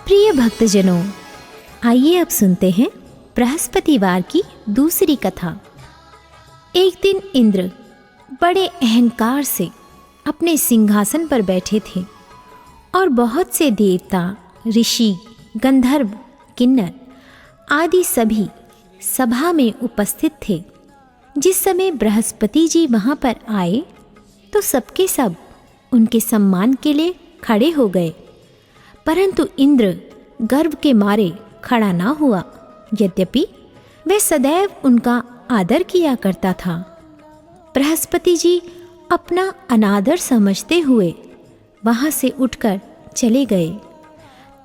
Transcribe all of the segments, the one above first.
प्रिय भक्तजनों, आइए अब सुनते हैं बृहस्पतिवार की दूसरी कथा। एक दिन इंद्र बड़े अहंकार से अपने सिंहासन पर बैठे थे और बहुत से देवता, ऋषि, गंधर्व, किन्नर आदि सभी सभा में उपस्थित थे। जिस समय बृहस्पति जी वहाँ पर आए तो सबके सब उनके सम्मान के लिए खड़े हो गए, परंतु इंद्र गर्व के मारे खड़ा ना हुआ। यद्यपि वह सदैव उनका आदर किया करता था। बृहस्पति जी अपना अनादर समझते हुए वहाँ से उठकर चले गए।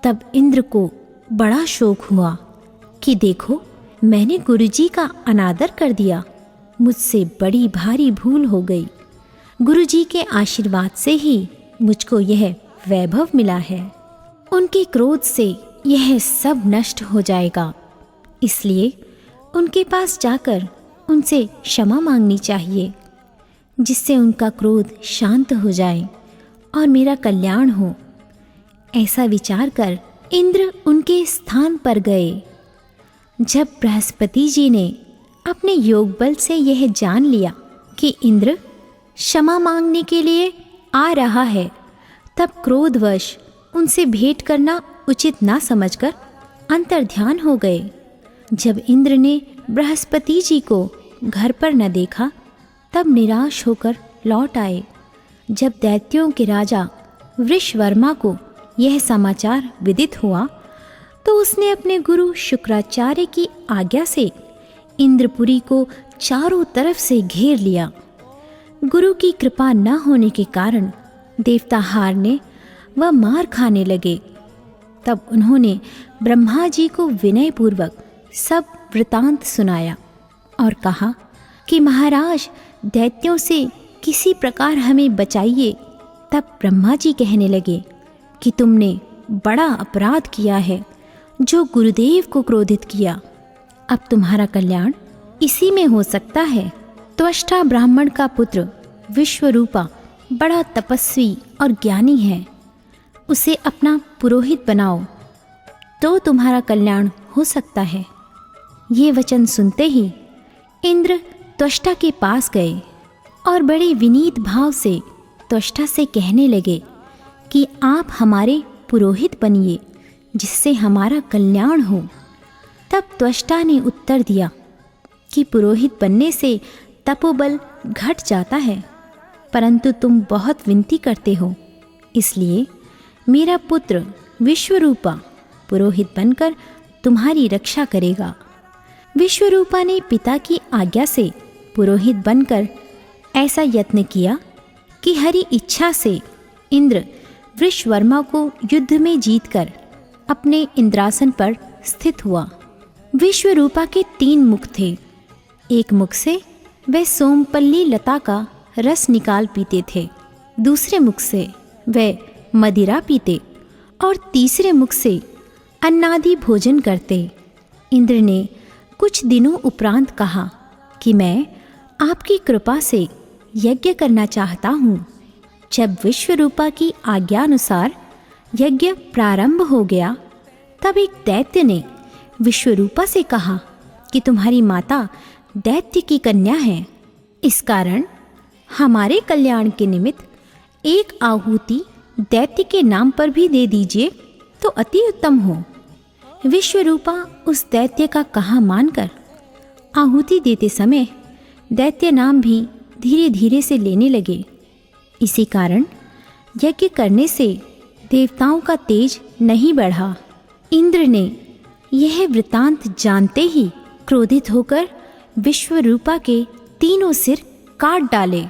तब इंद्र को बड़ा शोक हुआ कि देखो, मैंने गुरुजी का अनादर कर दिया, मुझसे बड़ी भारी भूल हो गई। गुरुजी के आशीर्वाद से ही मुझको यह वैभव मिला है। उनके क्रोध से यह सब नष्ट हो जाएगा, इसलिए उनके पास जाकर उनसे क्षमा मांगनी चाहिए, जिससे उनका क्रोध शांत हो जाए और मेरा कल्याण हो। ऐसा विचार कर इंद्र उनके स्थान पर गए। जब बृहस्पति जी ने अपने योग बल से यह जान लिया कि इंद्र क्षमा मांगने के लिए आ रहा है, तब क्रोधवश उनसे भेंट करना उचित ना समझकर अंतर्ध्यान हो गए। जब इंद्र ने बृहस्पति जी को घर पर न देखा, तब निराश होकर लौट आए। जब दैत्यों के राजा वृषवर्मा को यह समाचार विदित हुआ, तो उसने अपने गुरु शुक्राचार्य की आज्ञा से इंद्रपुरी को चारों तरफ से घेर लिया। गुरु की कृपा न होने के कारण देवता हारने व मार खाने लगे। तब उन्होंने ब्रह्मा जी को विनयपूर्वक सब वृतांत सुनाया और कहा कि महाराज, दैत्यों से किसी प्रकार हमें बचाइए। तब ब्रह्मा जी कहने लगे कि तुमने बड़ा अपराध किया है, जो गुरुदेव को क्रोधित किया। अब तुम्हारा कल्याण इसी में हो सकता है। त्वष्टा ब्राह्मण का पुत्र विश्वरूपा बड़ा तपस्वी और ज्ञानी है, उसे अपना पुरोहित बनाओ तो तुम्हारा कल्याण हो सकता है। ये वचन सुनते ही इंद्र त्वष्टा के पास गए और बड़े विनीत भाव से त्वष्टा से कहने लगे कि आप हमारे पुरोहित बनिए, जिससे हमारा कल्याण हो। तब त्वष्टा ने उत्तर दिया कि पुरोहित बनने से तपोबल घट जाता है, परंतु तुम बहुत विनती करते हो, इसलिए मेरा पुत्र विश्वरूपा पुरोहित बनकर तुम्हारी रक्षा करेगा। विश्वरूपा ने पिता की आज्ञा से पुरोहित बनकर ऐसा यत्न किया कि हरि इच्छा से इंद्र वृषवर्मा को युद्ध में जीतकर अपने इंद्रासन पर स्थित हुआ। विश्वरूपा के 3 मुख थे। एक मुख से वह सोमपल्ली लता का रस निकाल पीते थे, दूसरे मुख से वह मदिरा पीते और तीसरे मुख से अन्नादि भोजन करते। इंद्र ने कुछ दिनों उपरांत कहा कि मैं आपकी कृपा से यज्ञ करना चाहता हूँ। जब विश्वरूपा की आज्ञानुसार यज्ञ प्रारंभ हो गया, तब एक दैत्य ने विश्वरूपा से कहा कि तुम्हारी माता दैत्य की कन्या है, इस कारण हमारे कल्याण के निमित्त एक आहुति दैत्य के नाम पर भी दे दीजिए तो अति उत्तम हो। विश्वरूपा उस दैत्य का कहा मानकर आहुति देते समय दैत्य नाम भी धीरे धीरे से लेने लगे। इसी कारण यज्ञ करने से देवताओं का तेज नहीं बढ़ा। इंद्र ने यह वृतांत जानते ही क्रोधित होकर विश्वरूपा के 3 सिर काट डाले।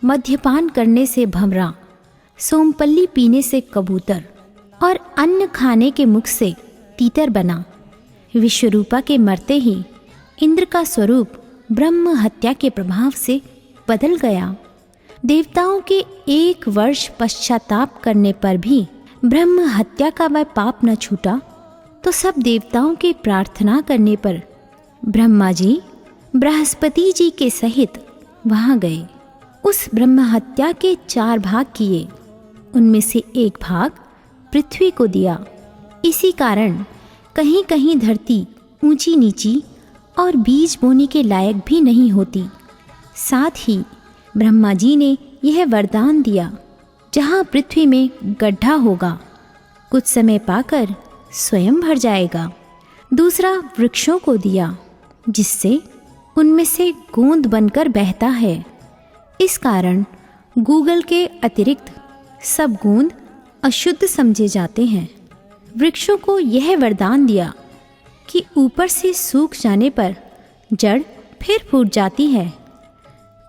मद्यपान करने से भंवरा, सोमपल्ली पीने से कबूतर और अन्न खाने के मुख से तीतर बना। विश्वरूपा के मरते ही इंद्र का स्वरूप ब्रह्म हत्या के प्रभाव से बदल गया। देवताओं के 1 वर्ष पश्चाताप करने पर भी ब्रह्म हत्या का वह पाप न छूटा, तो सब देवताओं के प्रार्थना करने पर ब्रह्मा जी बृहस्पति जी के सहित वहाँ गए। उस ब्रह्म हत्या के 4 भाग किए। उनमें से एक भाग पृथ्वी को दिया इसी कारण कहीं कहीं धरती ऊंची नीची और बीज बोने के लायक भी नहीं होती। साथ ही ब्रह्मा जी ने यह वरदान दिया, जहाँ पृथ्वी में गड्ढा होगा कुछ समय पाकर स्वयं भर जाएगा। दूसरा वृक्षों को दिया, जिससे उनमें से गोंद बनकर बहता है। इस कारण गूगल के अतिरिक्त सब गोंद अशुद्ध समझे जाते हैं। वृक्षों को यह वरदान दिया कि ऊपर से सूख जाने पर जड़ फिर फूट जाती है।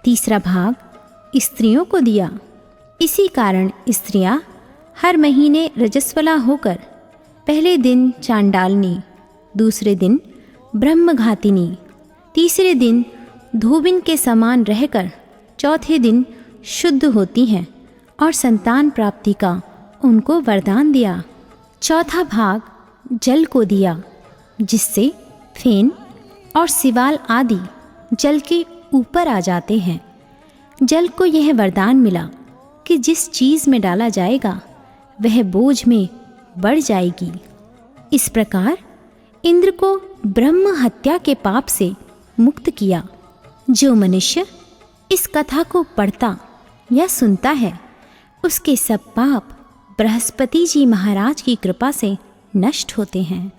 तीसरा भाग स्त्रियों को दिया। इसी कारण स्त्रियां हर महीने रजस्वला होकर पहले दिन चांडालनी, दूसरे दिन ब्रह्मघातिनी, तीसरे दिन धोबिन के समान रहकर चौथे दिन शुद्ध होती हैं और संतान प्राप्ति का उनको वरदान दिया। चौथा भाग जल को दिया, जिससे फेन और सिवाल आदि जल के ऊपर आ जाते हैं। जल को यह वरदान मिला कि जिस चीज़ में डाला जाएगा वह बोझ में बढ़ जाएगी। इस प्रकार इंद्र को ब्रह्म हत्या के पाप से मुक्त किया। जो मनुष्य इस कथा को पढ़ता या सुनता है, उसके सब पाप बृहस्पति जी महाराज की कृपा से नष्ट होते हैं।